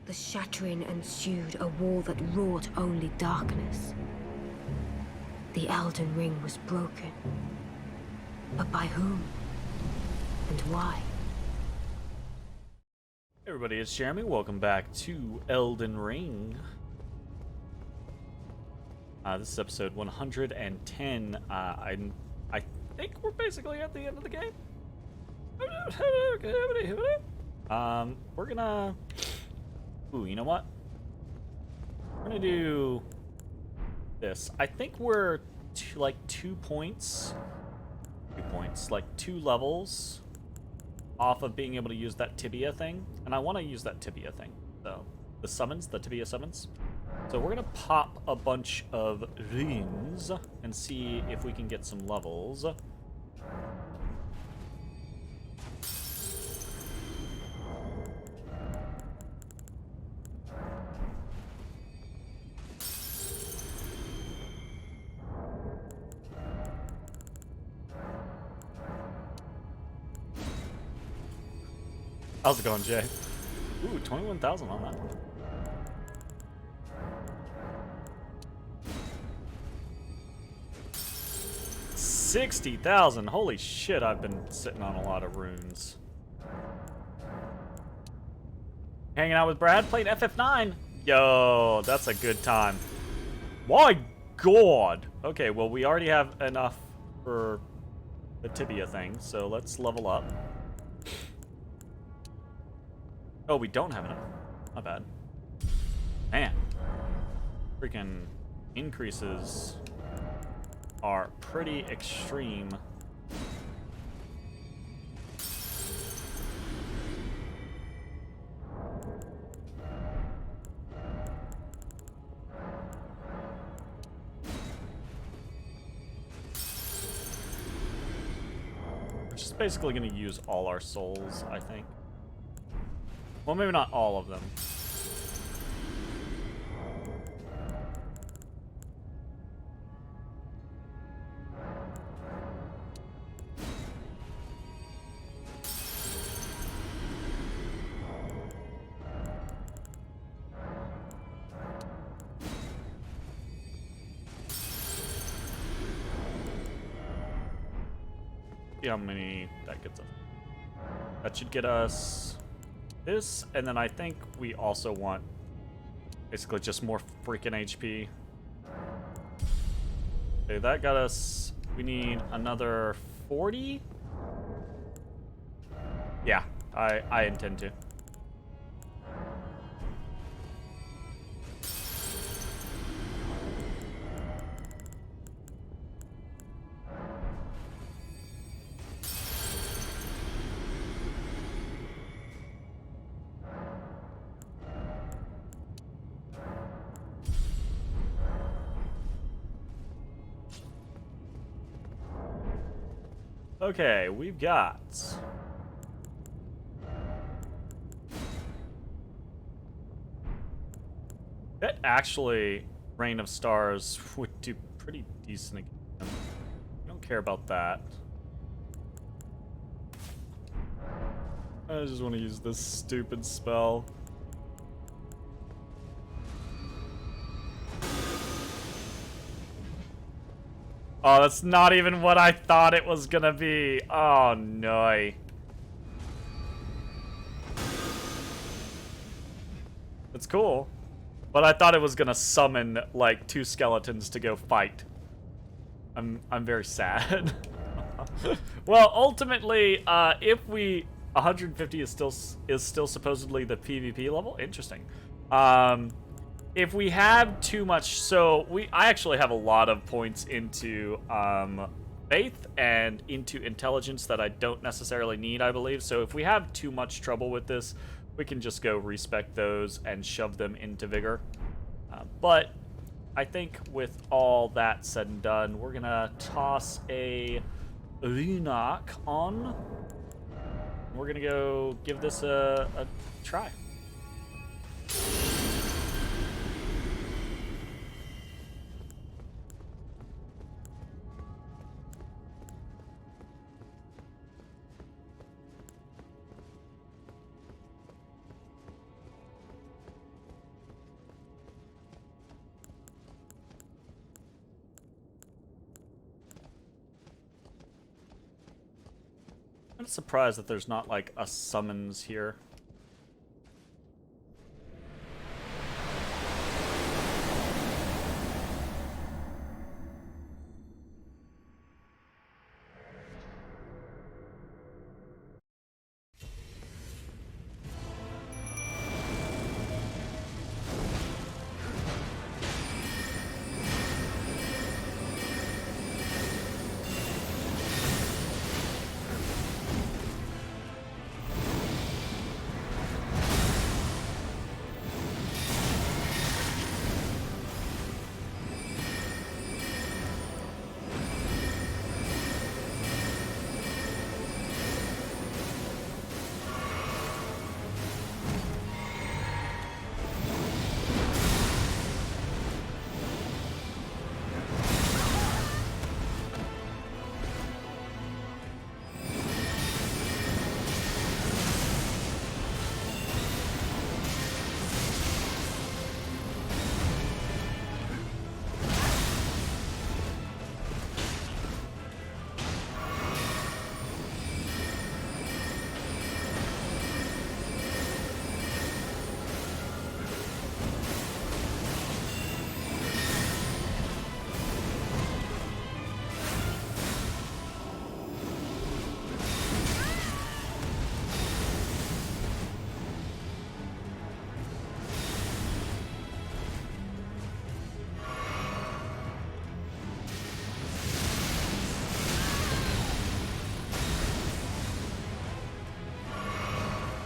The shattering ensued, a war that wrought only darkness. The Elden Ring was broken. But by whom? And why? Hey everybody, it's Jeremy. Welcome back to Elden Ring. This is episode 110. I think we're basically at the end of the game. We're gonna... Ooh, you know what? We're gonna do this. I think we're like 2 points. 2 points, like 2 levels off of being able to use that tibia thing, and I want to use that tibia thing. So the summons, the tibia summons. So we're gonna pop a bunch of rings and see if we can get some levels. How's it going, Jay? Ooh, 21,000 on that one. $60,000. Holy shit, I've been sitting on a lot of runes. Hanging out with Brad, playing FF9. Yo, that's a good time. My god. Okay, well, we already have enough for the tibia thing, so let's level up. Oh, we don't have enough. Not bad. Man. Freaking increases are pretty extreme. We're just basically going to use all our souls, I think. Well, maybe not all of them. See how many that gets us. That should get us this, and then I think we also want basically just more freaking HP. Okay, that got us... We need another 40? Yeah, I intend to. Okay, we've got... That actually, Rain of Stars would do pretty decent again. I don't care about that. I just want to use this stupid spell. Oh, that's not even what I thought it was gonna be. Oh, no. It's cool. But I thought it was gonna summon, like, 2 skeletons to go fight. I'm very sad. Well, ultimately, if we... 150 is still supposedly the PvP level? Interesting. If we have too much, so I actually have a lot of points into faith and into intelligence that I don't necessarily need, I believe. So if we have too much trouble with this, we can just go respec those and shove them into vigor. But I think with all that said and done, we're gonna toss a Runak on. We're gonna go give this a try. I'm surprised that there's not like a summons here.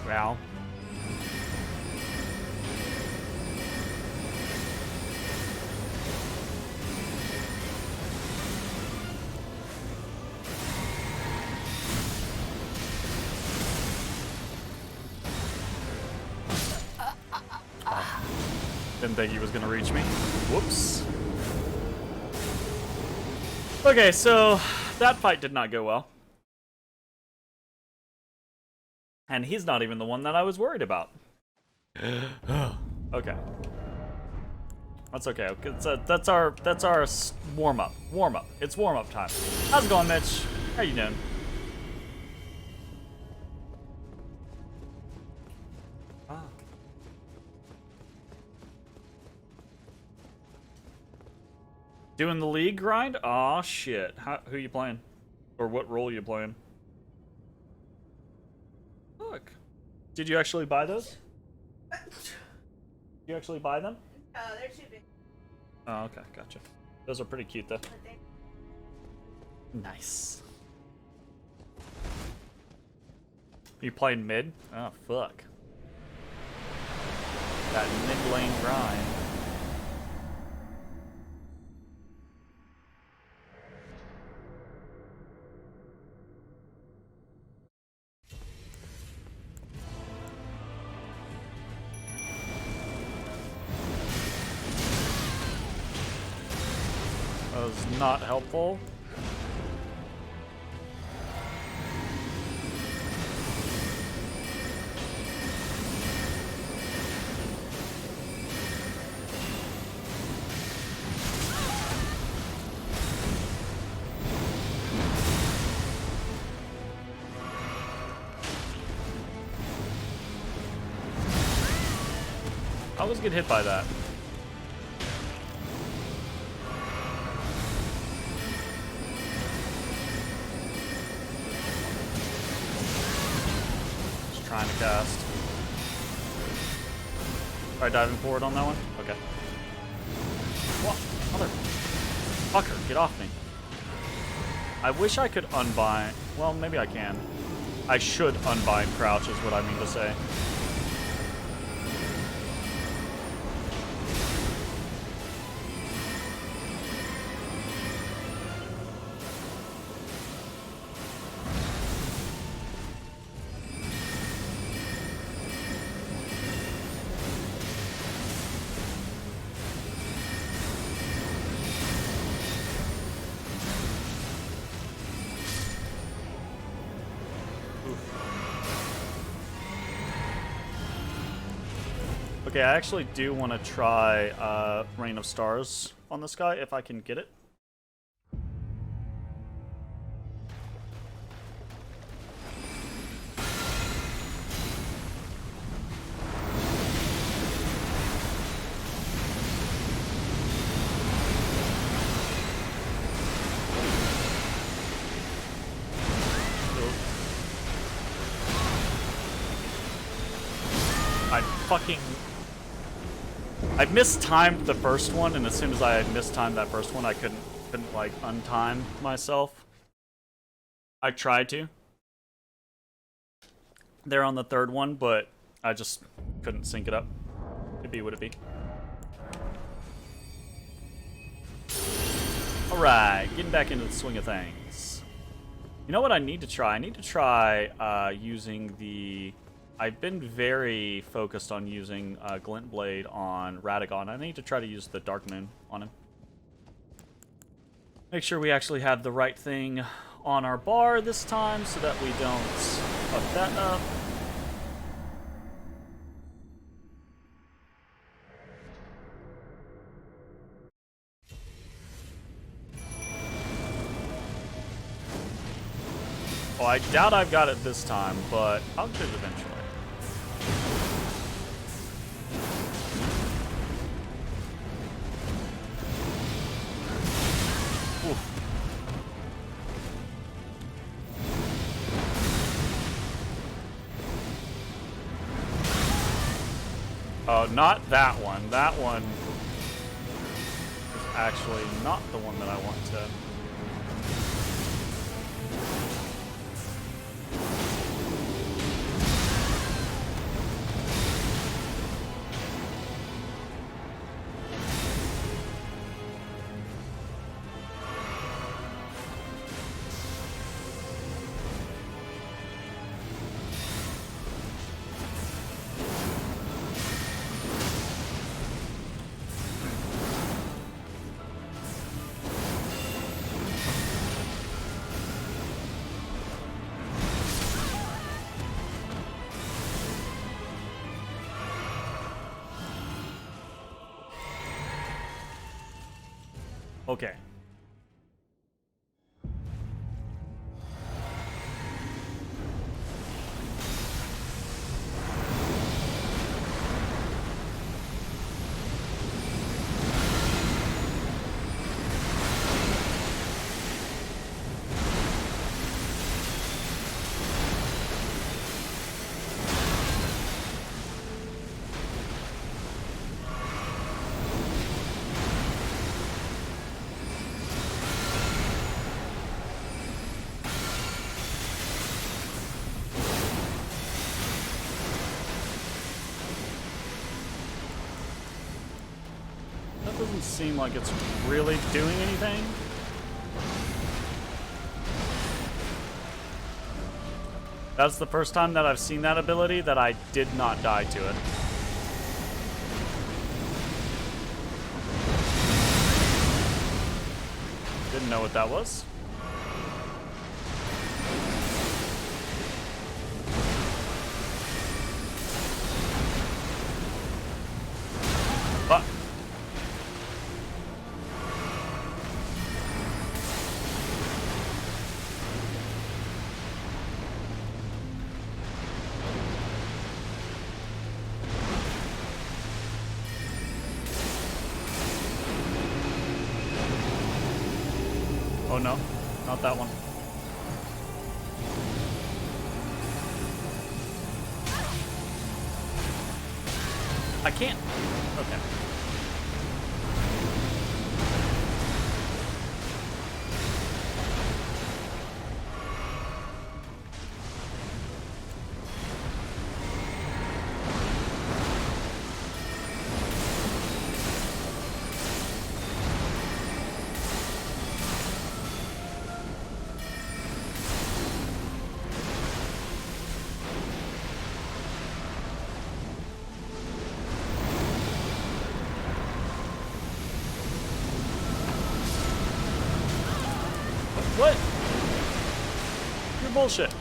Wow. Didn't think he was gonna reach me. Whoops. Okay, so that fight did not go well. And he's not even the one that I was worried about. Okay. That's okay. That's our warm up. Warm up. It's warm up time. How's it going, Mitch? How you doing? Ah. Doing the league grind? Aw, shit. Who you playing? Or what role you playing? Look. Did you actually buy those? Did you actually buy them? Oh, they're too big. Oh, okay. Gotcha. Those are pretty cute, though. Nice. You playing mid? Oh, fuck. That mid lane grind. That was not helpful. I always get hit by that. Just trying to cast. Alright, diving forward on that one? Okay. What? Motherfucker, get off me. I wish I could unbind. Well, maybe I can. I should unbind crouch, is what I mean to say. Okay, I actually do want to try Rain of Stars on this guy, if I can get it. fucking... I mistimed the first one, and as soon as I had mistimed that first one, I couldn't like, untime myself. I tried to. There on the third one, but I just couldn't sync it up. It'd be what it be. Alright, getting back into the swing of things. You know what I need to try? I need to try using the... I've been very focused on using Glint Blade on Radagon. I need to try to use the Dark Moon on him. Make sure we actually have the right thing on our bar this time so that we don't fuck that up. Oh, I doubt I've got it this time, but I'll get it eventually. Oof. Oh, not that one. That one is actually not the one that I want to... Okay. Doesn't seem like it's really doing anything. That's the first time that I've seen that ability that I did not die to it. Didn't know what that was. But oh no, not that one. I can't. Okay. What? You're bullshit.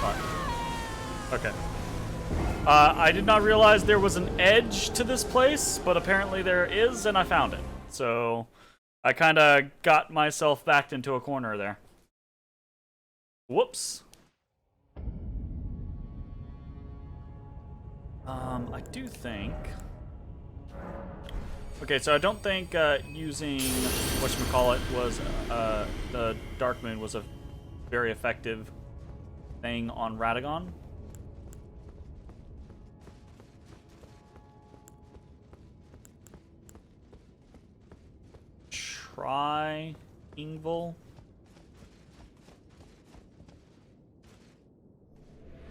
Fuck. Okay. I did not realize there was an edge to this place, but apparently there is, and I found it. So I kind of got myself backed into a corner there. Whoops. I do think... Okay, so I don't think using whatchamacallit was the Dark Moon was a very effective thing on Radagon. Try Ingval.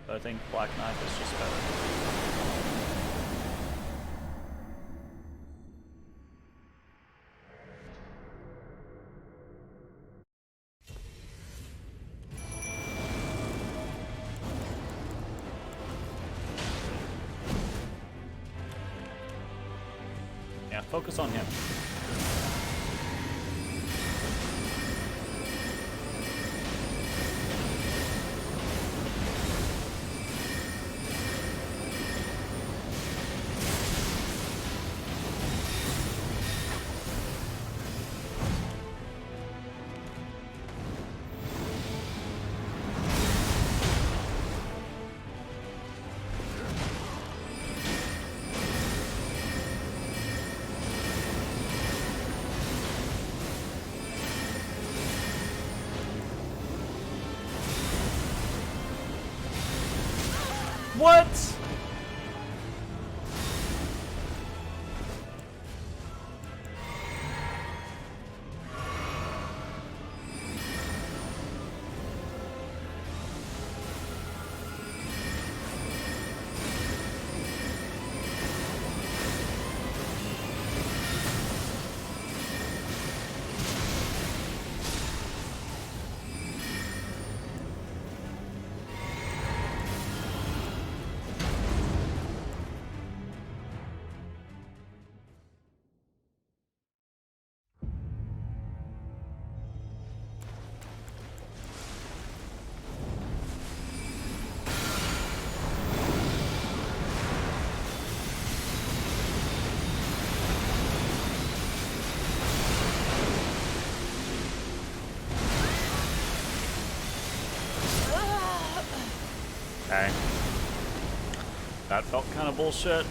But I think Black Knife is just better. Yeah, focus on him. What? Okay. That felt kind of bullshit.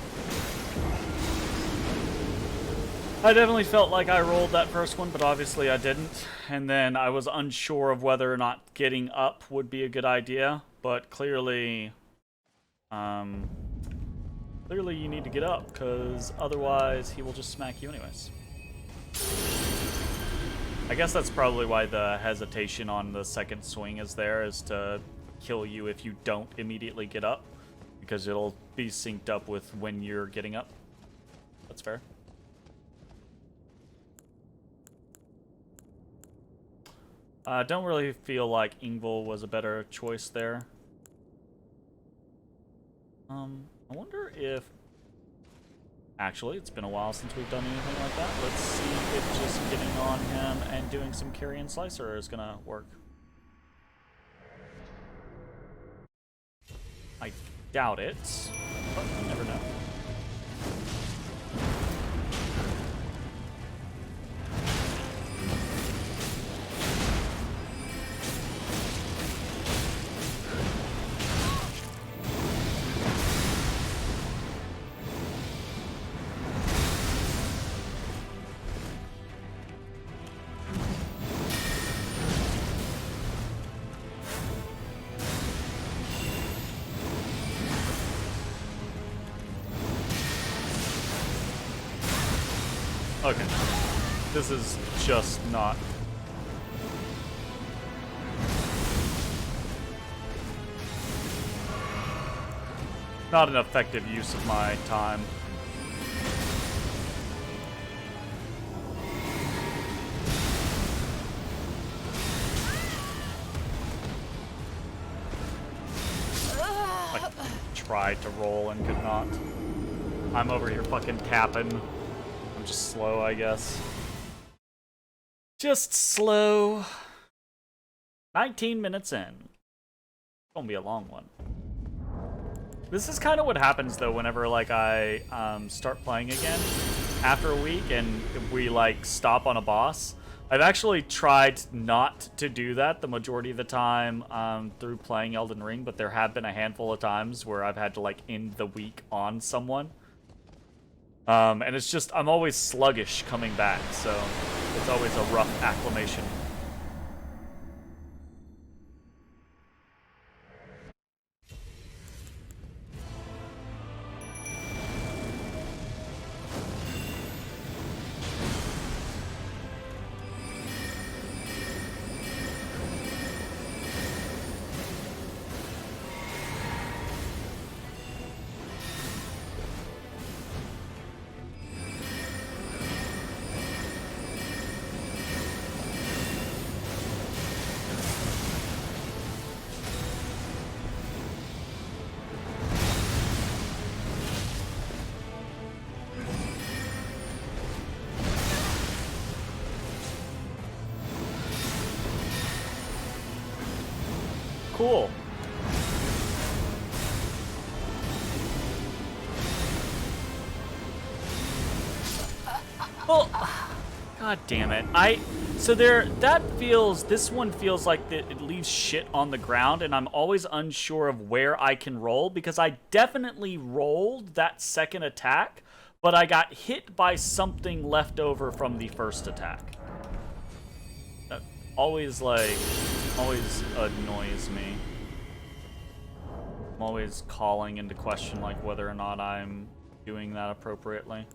I definitely felt like I rolled that first one, but obviously I didn't. And then I was unsure of whether or not getting up would be a good idea, but clearly, clearly you need to get up, because otherwise he will just smack you anyways. I guess that's probably why the hesitation on the second swing is there, is to kill you if you don't immediately get up, because it'll be synced up with when you're getting up. That's fair. I don't really feel like Ingval was a better choice there. I wonder if... Actually, it's been a while since we've done anything like that. Let's see if just getting on him and doing some carry and slicer is gonna work. I doubt it, but you never know. Okay. This is just not... not an effective use of my time. I tried to roll and could not. I'm over here fucking tapping. I'm just slow, I guess. Just slow. 19 minutes in. It's gonna be a long one. This is kind of what happens, though, whenever, like, I start playing again after a week and we, like, stop on a boss. I've actually tried not to do that the majority of the time through playing Elden Ring, but there have been a handful of times where I've had to, like, end the week on someone. And it's just, I'm always sluggish coming back, so it's always a rough acclimation. cool. Well, god damn it. So this one feels like it leaves shit on the ground, and I'm always unsure of where I can roll, because I definitely rolled that second attack, but I got hit by something left over from the first attack. That always annoys me. I'm always calling into question, like, whether or not I'm doing that appropriately.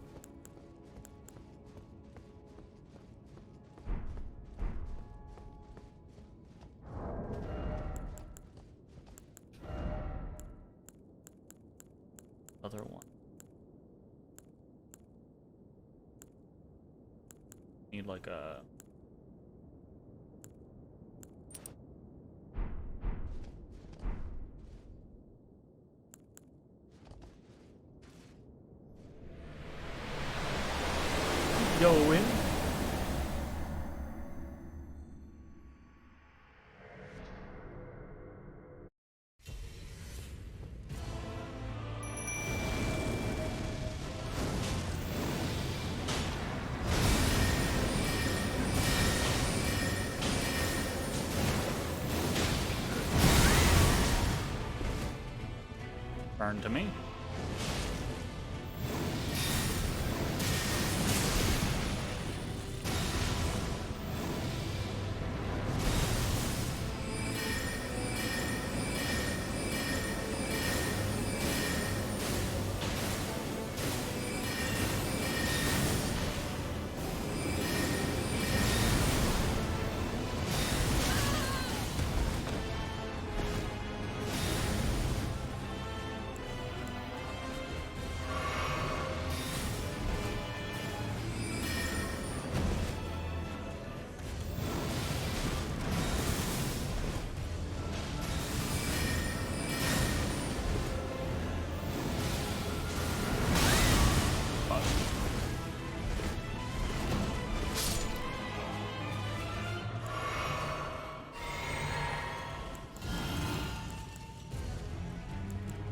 Other one. Need like a... Going. Burn to me.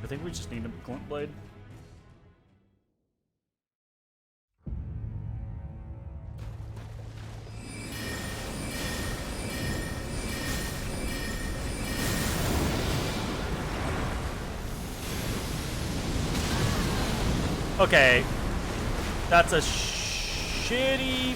I think we just need a glint blade. Okay, that's a shitty...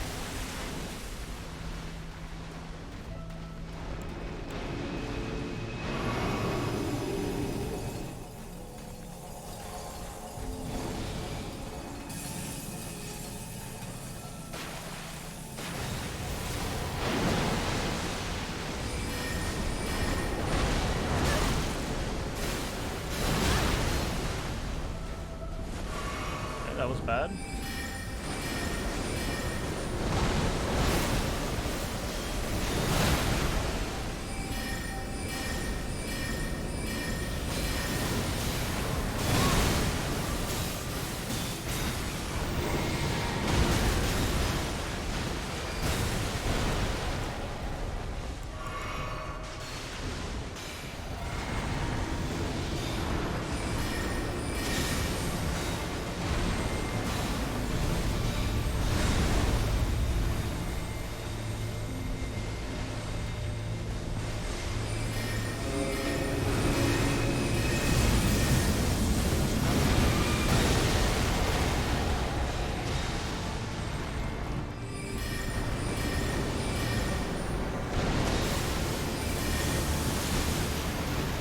That was bad.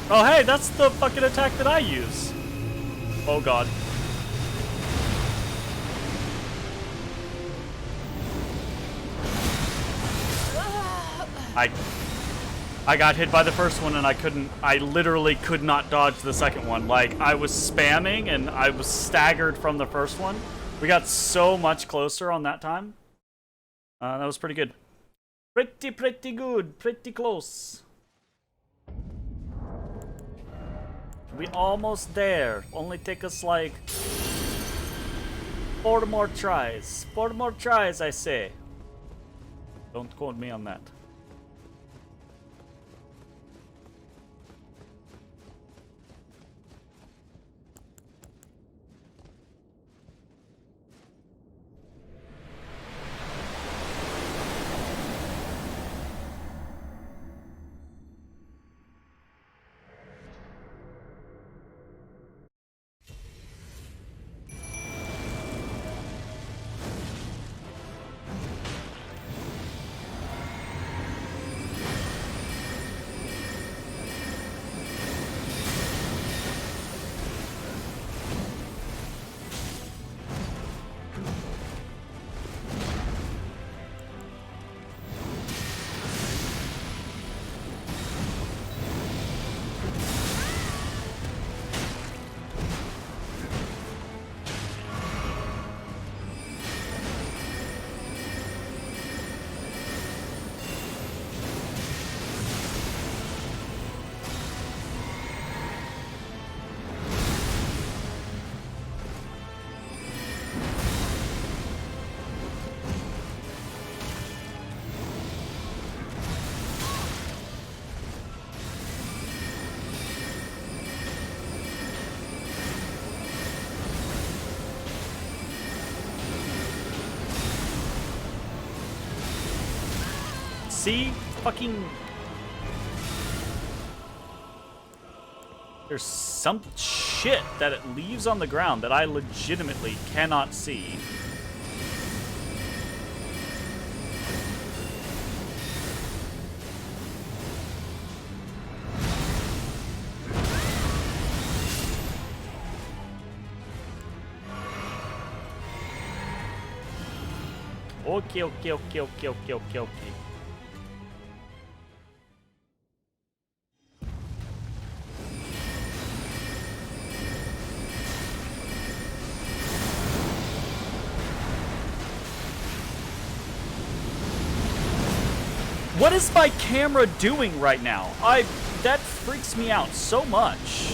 Oh, hey, that's the fucking attack that I use. Oh, God. I got hit by the first one and I literally could not dodge the second one. Like, I was spamming and I was staggered from the first one. We got so much closer on that time. That was pretty good. Pretty good. Pretty close. We almost there. Only take us like 4 more tries. 4 more tries, I say. Don't quote me on that. See? Fucking... There's some shit that it leaves on the ground that I legitimately cannot see. Okay, okay, okay, okay, okay, okay, okay. What is my camera doing right now? That freaks me out so much.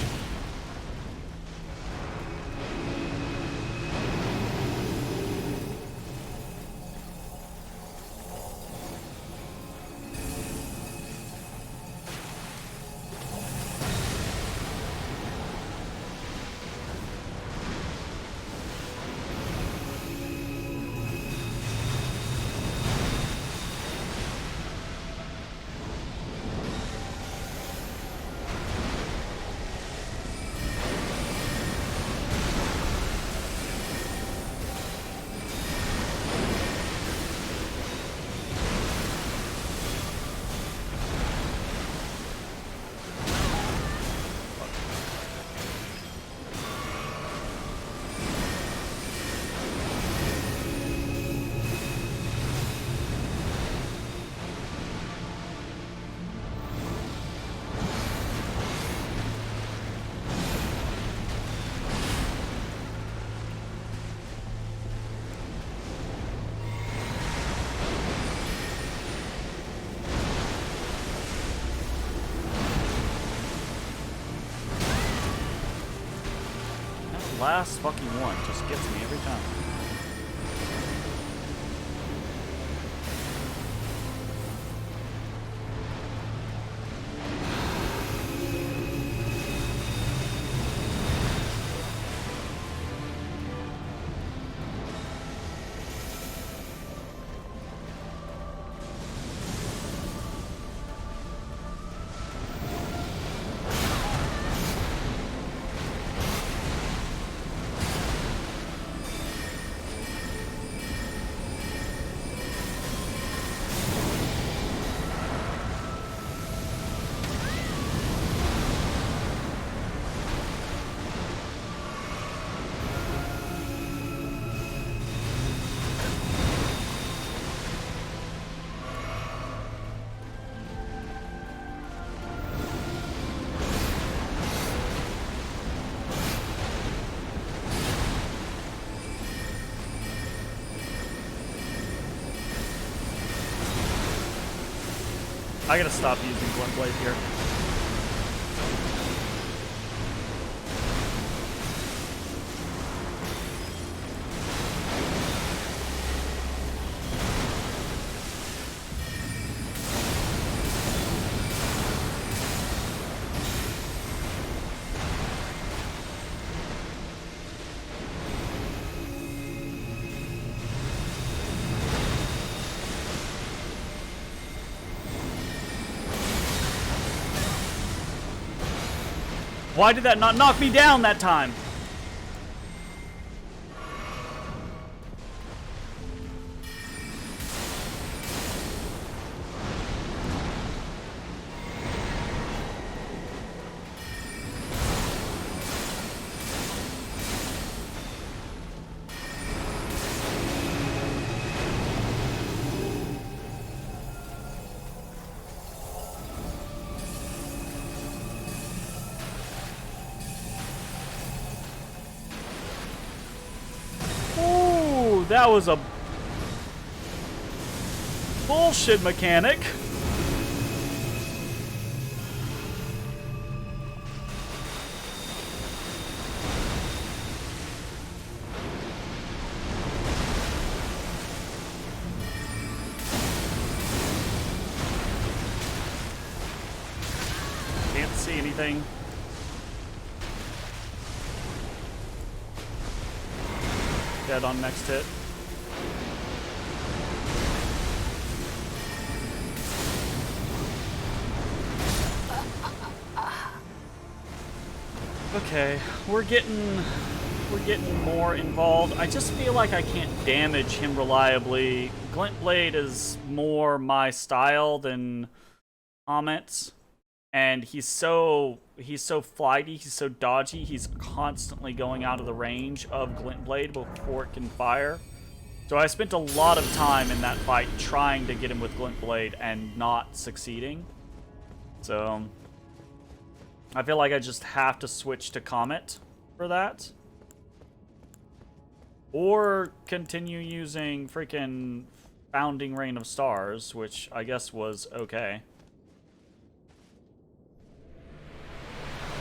Last fucking one just gets me every time. I gotta stop using Blunt Blade here. Why did that not knock me down that time? That was a bullshit mechanic. Can't see anything. Dead on next hit. Okay, we're getting more involved. I just feel like I can't damage him reliably. Glintblade is more my style than Comet's, and he's so flighty, he's so dodgy, he's constantly going out of the range of Glintblade before it can fire. So I spent a lot of time in that fight trying to get him with Glintblade and not succeeding. So I feel like I just have to switch to Comet for that. Or continue using freaking Founding Rain of Stars, which I guess was okay.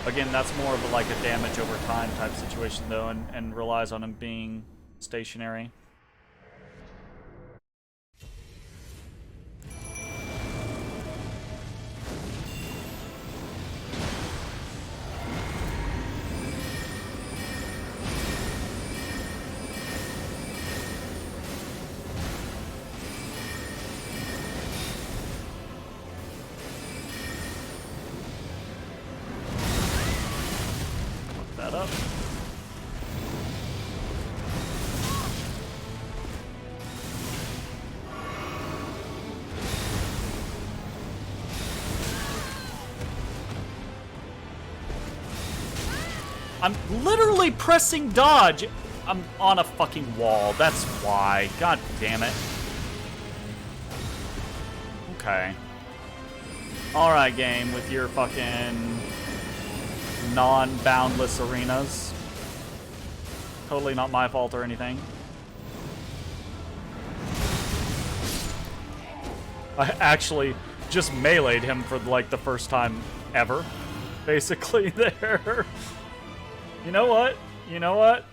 Again, that's more of like a damage over time type situation though, and relies on him being stationary. Up. I'm literally pressing dodge. I'm on a fucking wall. That's why. God damn it. Okay. Alright, game, with your fucking non-boundless arenas. Totally not my fault or anything. I actually just meleeed him for like the first time ever, basically there. You know what? You know what?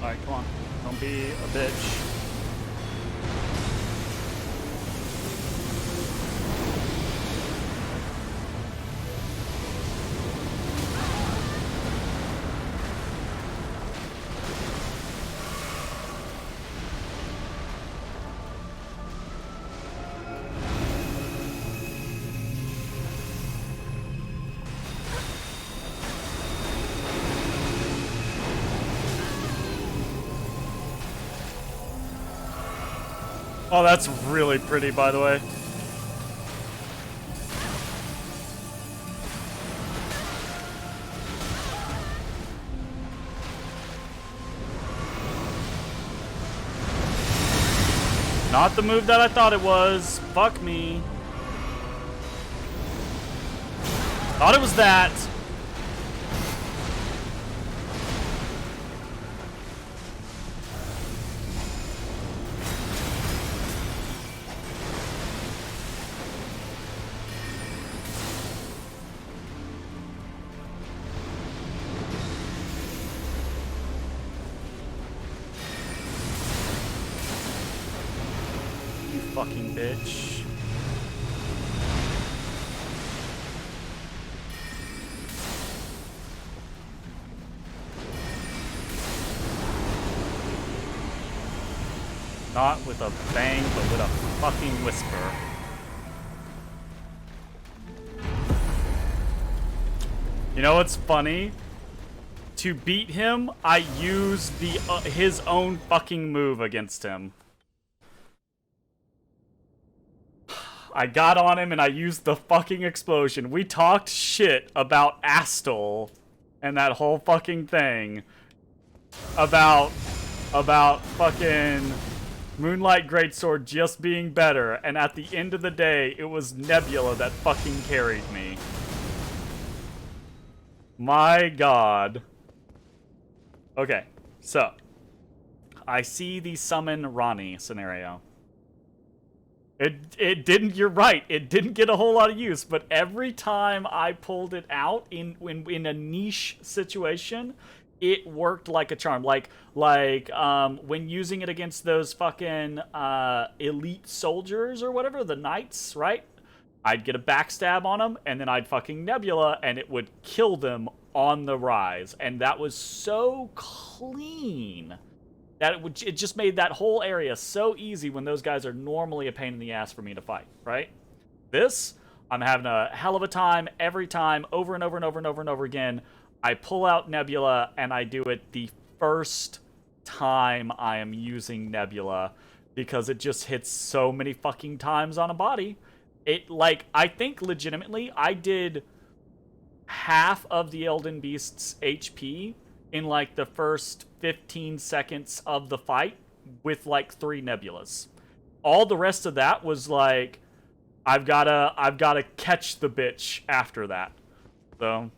Alright, come on. Don't be a bitch. Oh, that's really pretty, by the way. Not the move that I thought it was. Fuck me. Thought it was that. fucking bitch. Not with a bang, but with a fucking whisper. You know what's funny? To beat him, I used the his own fucking move against him. I got on him and I used the fucking explosion. We talked shit about Astel and that whole fucking thing. About fucking Moonlight Greatsword just being better, and at the end of the day, it was Nebula that fucking carried me. My god. Okay, so I see the summon Ronnie scenario. It didn't, you're right, it didn't get a whole lot of use, but every time I pulled it out in a niche situation, it worked like a charm. Like when using it against those fucking elite soldiers or whatever, the knights, right? I'd get a backstab on them, and then I'd fucking Nebula, and it would kill them on the rise. And that was so clean that it just made that whole area so easy when those guys are normally a pain in the ass for me to fight, right? This, I'm having a hell of a time every time, over and over and over and over and over again. I pull out Nebula, and I do it the first time I am using Nebula, because it just hits so many fucking times on a body. It, like, I think legitimately, I did half of the Elden Beast's HP in, like, the first 15 seconds of the fight with, like, 3 Nebulas. All the rest of that was, like, I've gotta catch the bitch after that. So,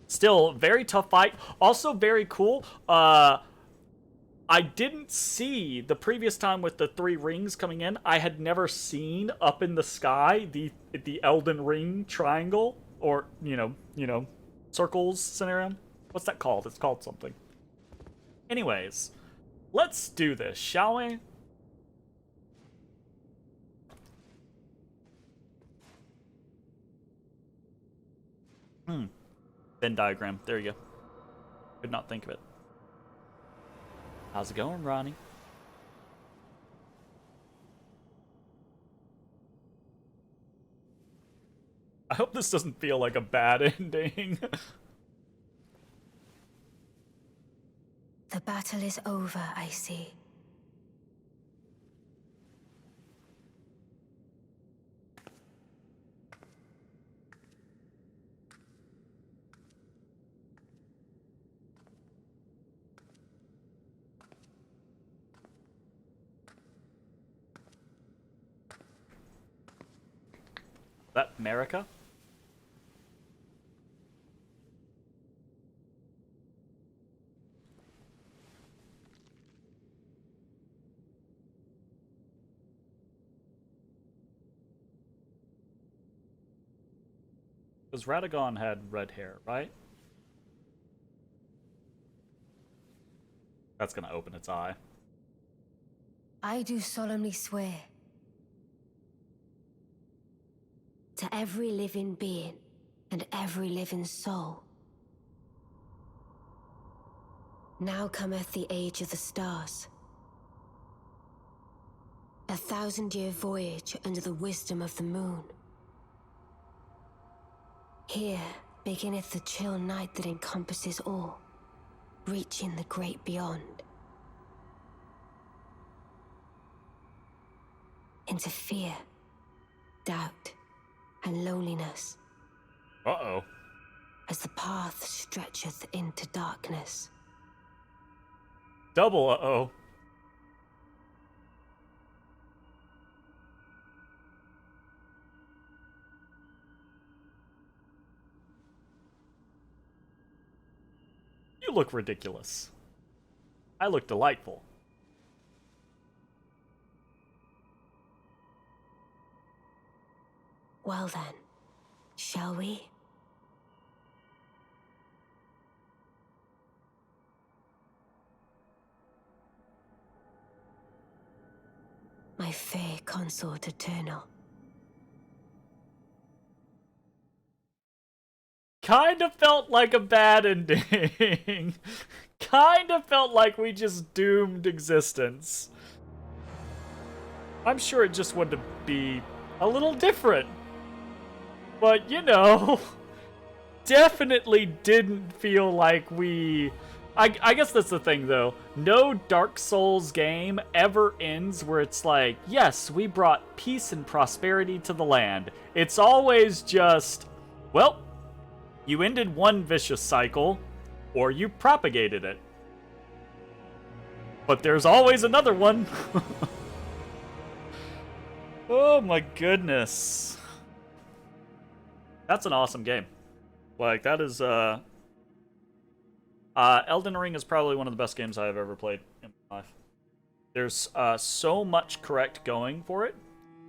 still, very tough fight. Also very cool. I didn't see the previous time with the 3 rings coming in. I had never seen up in the sky the Elden Ring triangle, or you know, circles scenario. What's that called? It's called something. Anyways, let's do this, shall we? Venn diagram. There you go. Could not think of it. How's it going, Ronnie? I hope this doesn't feel like a bad ending. The battle is over, I see. That America? Because Radagon had red hair, right? That's gonna open its eye. I do solemnly swear to every living being and every living soul. Now cometh the age of the stars. 1,000-year voyage under the wisdom of the moon. Here beginneth the chill night that encompasses all, reaching the great beyond. Into fear, doubt, and loneliness. Uh-oh. As the path stretcheth into darkness. Double uh-oh. You look ridiculous. I look delightful. Well then, shall we? my fair consort eternal. Kind of felt like a bad ending. Kind of felt like we just doomed existence. I'm sure it just wanted to be a little different. But, you know, definitely didn't feel like we... I guess that's the thing, though. No Dark Souls game ever ends where it's like, yes, we brought peace and prosperity to the land. It's always just, well, you ended one vicious cycle, or you propagated it. But there's always another one. Oh my goodness. That's an awesome game. Like, that is, Elden Ring is probably one of the best games I've ever played in my life. There's so much correct going for it.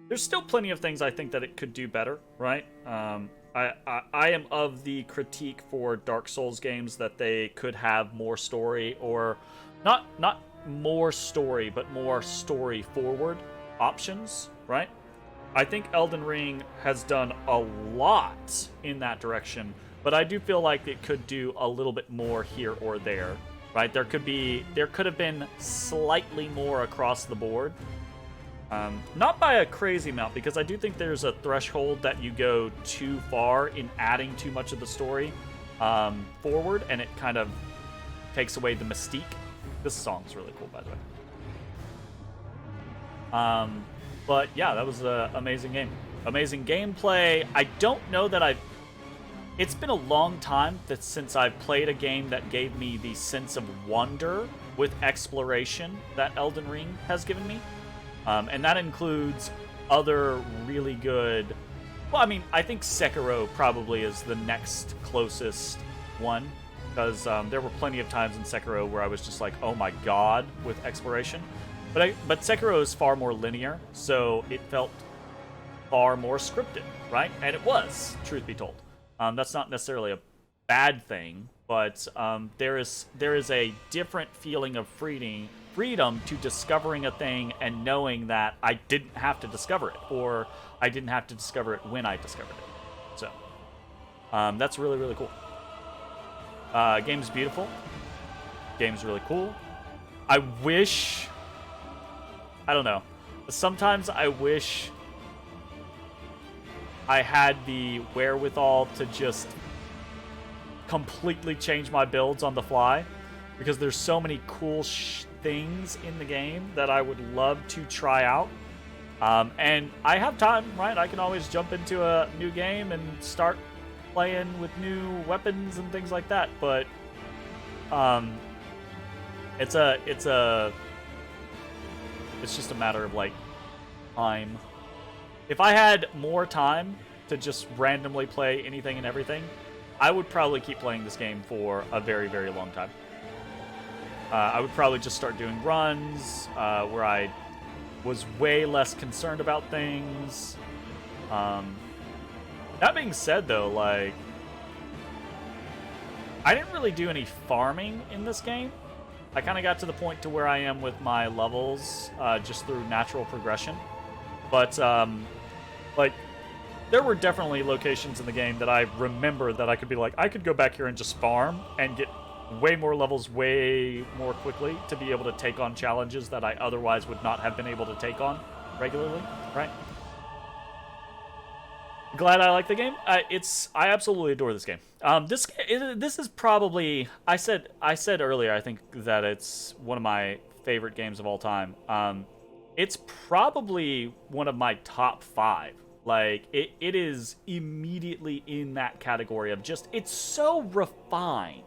There's still plenty of things I think that it could do better, right? I am of the critique for Dark Souls games that they could have more story, or not more story, but more story forward options, right? I think Elden Ring has done a lot in that direction, but I do feel like it could do a little bit more here or there, right? There could have been slightly more across the board. Not by a crazy amount, because I do think there's a threshold that you go too far in adding too much of the story forward, and it kind of takes away the mystique. This song's really cool, by the way. But yeah, that was an amazing game. Amazing gameplay. I don't know that I've... It's been a long time since I've played a game that gave me the sense of wonder with exploration that Elden Ring has given me. And that includes other really good... Well, I mean, I think Sekiro probably is the next closest one, because there were plenty of times in Sekiro where I was just like, oh my god, with exploration. But Sekiro is far more linear, so it felt far more scripted, right? And it was, truth be told. That's not necessarily a bad thing, but there is a different feeling of freedom to discovering a thing and knowing that I didn't have to discover it, or I didn't have to discover it when I discovered it. So that's really, really cool. Game's beautiful. Game's really cool. I don't know. Sometimes I wish I had the wherewithal to just completely change my builds on the fly, because there's so many cool things in the game that I would love to try out. And I have time, right? I can always jump into a new game and start playing with new weapons and things like that. But it's just a matter of like time. If I had more time to just randomly play anything and everything, I would probably keep playing this game for a very, very long time. I would probably just start doing runs where I was way less concerned about things. That being said, though, like, I didn't really do any farming in this game. I kind of got to the point to where I am with my levels just through natural progression. But, like, there were definitely locations in the game that I remember that I could be like, I could go back here and just farm and get way more levels way more quickly to be able to take on challenges that I otherwise would not have been able to take on regularly, right? Glad I like the game. I absolutely adore this game. This is probably, I said earlier, I think that it's one of my favorite games of all time. It's probably one of my top 5. Like, it is immediately in that category of just, it's so refined.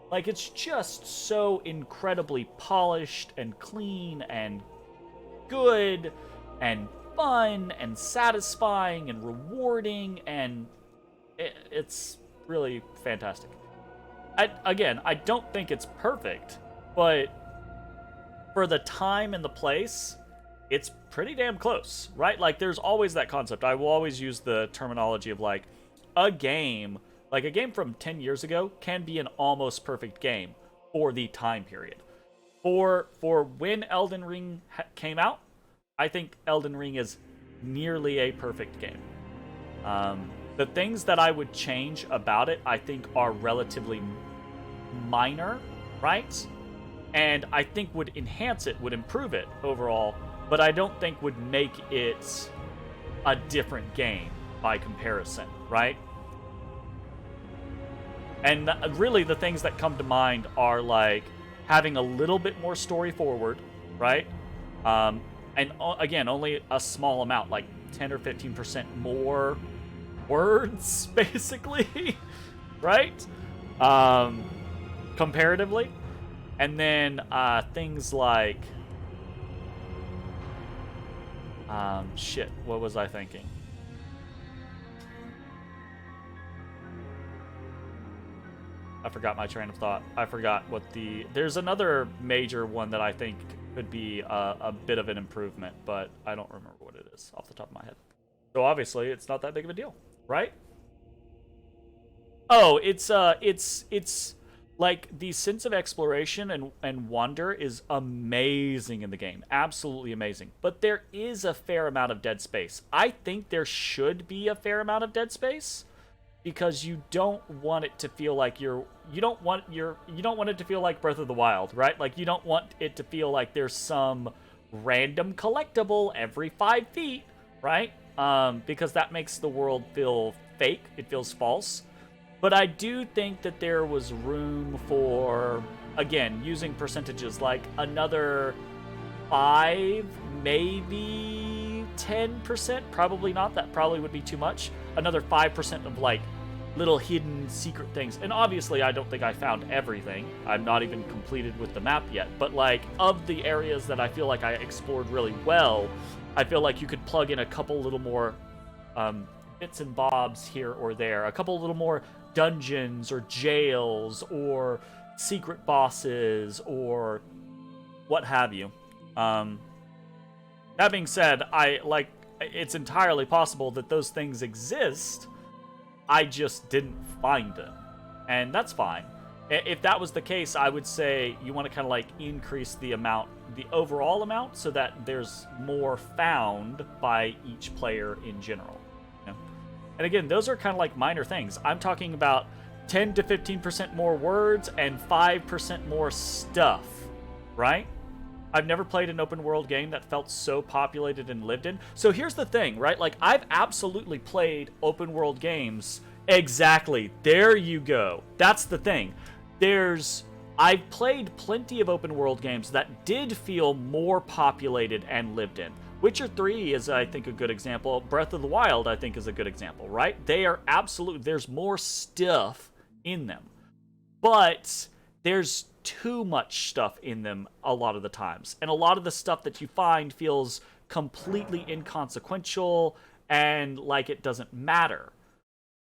Like, it's just so incredibly polished and clean and good and fun and satisfying and rewarding, and it's really fantastic. I don't think it's perfect, but for the time and the place, it's pretty damn close, right? Like, there's always that concept. I will always use the terminology of, like, a game from 10 years ago can be an almost perfect game for the time period. For when Elden Ring came out, I think Elden Ring is nearly a perfect game. The things that I would change about it, I think, are relatively minor, right? And I think would enhance it, would improve it overall, but I don't think would make it a different game by comparison, right? And really the things that come to mind are like having a little bit more story forward, right? And again, only a small amount, like 10 or 15% more words, basically, right? Comparatively. And then things like... shit, what was I thinking? I forgot my train of thought. I forgot what the... There's another major one that I think could be a bit of an improvement, but I don't remember what it is off the top of my head. So obviously, it's not that big of a deal, right? Oh, it's like the sense of exploration and wonder is amazing in the game. Absolutely amazing. But there is a fair amount of dead space. I think there should be a fair amount of dead space because you don't want it to feel like you don't want it to feel like Breath of the Wild, right? Like you don't want it to feel like there's some random collectible every 5 feet, right? Because that makes the world feel fake. It feels false. But I do think that there was room for, again, using percentages, like another 5, maybe 10%. Probably not. That probably would be too much. Another 5% of, like, little hidden secret things. And obviously, I don't think I found everything. I'm not even completed with the map yet. But, like, of the areas that I feel like I explored really well, I feel like you could plug in a couple little more bits and bobs here or there. A couple little more dungeons or jails or secret bosses or what have you. That being said, it's entirely possible that those things exist. I just didn't find them. And that's fine. If that was the case, I would say you want to kind of like increase the overall amount so that there's more found by each player in general. And again, those are kind of like minor things. I'm talking about 10 to 15% more words and 5% more stuff, right? I've never played an open world game that felt so populated and lived in. So here's the thing, right? Like, I've absolutely played open world games. Exactly. There you go. That's the thing. I've played plenty of open world games that did feel more populated and lived in. Witcher 3 is, I think, a good example. Breath of the Wild, I think, is a good example, right? They are absolutely... There's more stuff in them. But there's too much stuff in them a lot of the times. And a lot of the stuff that you find feels completely inconsequential and like it doesn't matter.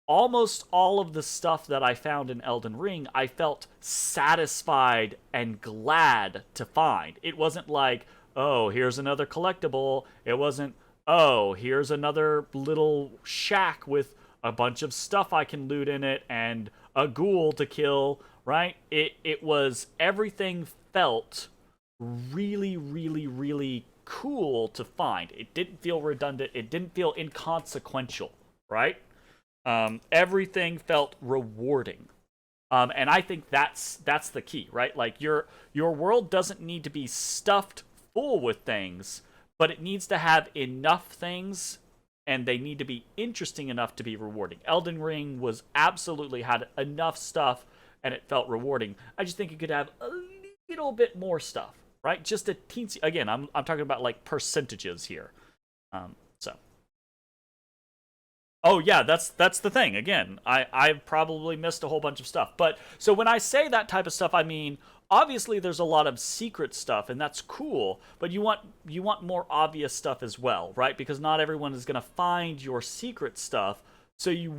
Almost all of the stuff that I found in Elden Ring, I felt satisfied and glad to find. It wasn't like... oh, here's another collectible. It wasn't, oh, here's another little shack with a bunch of stuff I can loot in it and a ghoul to kill, right? It was, everything felt really, really, really cool to find. It didn't feel redundant. It didn't feel inconsequential, right? Everything felt rewarding. And I think that's the key, right? Like, your world doesn't need to be stuffed full with things, but it needs to have enough things and they need to be interesting enough to be rewarding. Elden Ring was absolutely had enough stuff and it felt rewarding. I just think it could have a little bit more stuff, right? Just a teensy... Again, I'm talking about like percentages here. So. Oh yeah, that's the thing. Again, I've probably missed a whole bunch of stuff. But so when I say that type of stuff, I mean, obviously there's a lot of secret stuff and that's cool, but you want more obvious stuff as well, right? Because not everyone is going to find your secret stuff. So you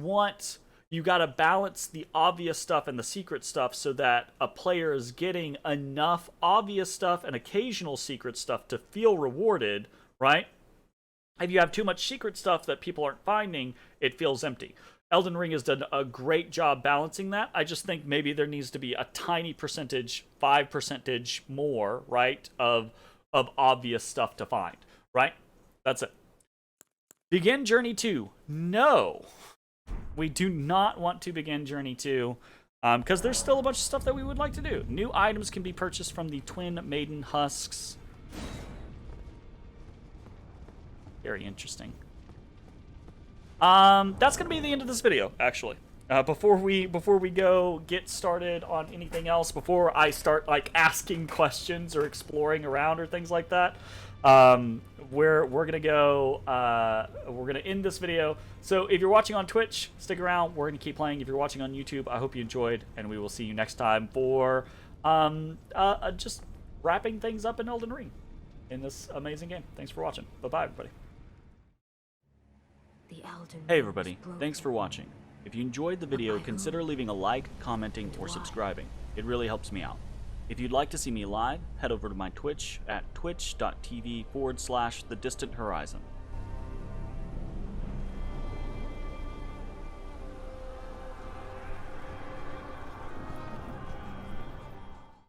got to balance the obvious stuff and the secret stuff so that a player is getting enough obvious stuff and occasional secret stuff to feel rewarded, right? If you have too much secret stuff that people aren't finding, it feels empty. Elden Ring has done a great job balancing that. I just think maybe there needs to be a tiny percentage, 5% more, right, of obvious stuff to find. Right? That's it. Begin Journey 2. No. We do not want to begin Journey 2. Because there's still a bunch of stuff that we would like to do. New items can be purchased from the Twin Maiden Husks. Very interesting. That's gonna be the end of this video, actually. Before we go get started on anything else, before I start like asking questions or exploring around or things like that, we're gonna go. We're gonna end this video. So if you're watching on Twitch, stick around. We're gonna keep playing. If you're watching on YouTube, I hope you enjoyed, and we will see you next time for just wrapping things up in Elden Ring in this amazing game. Thanks for watching. Bye bye, everybody. Hey everybody, thanks for watching. If you enjoyed the video, consider leaving a like, commenting, or subscribing. It really helps me out. If you'd like to see me live, head over to my Twitch at twitch.tv/thedistanthorizon.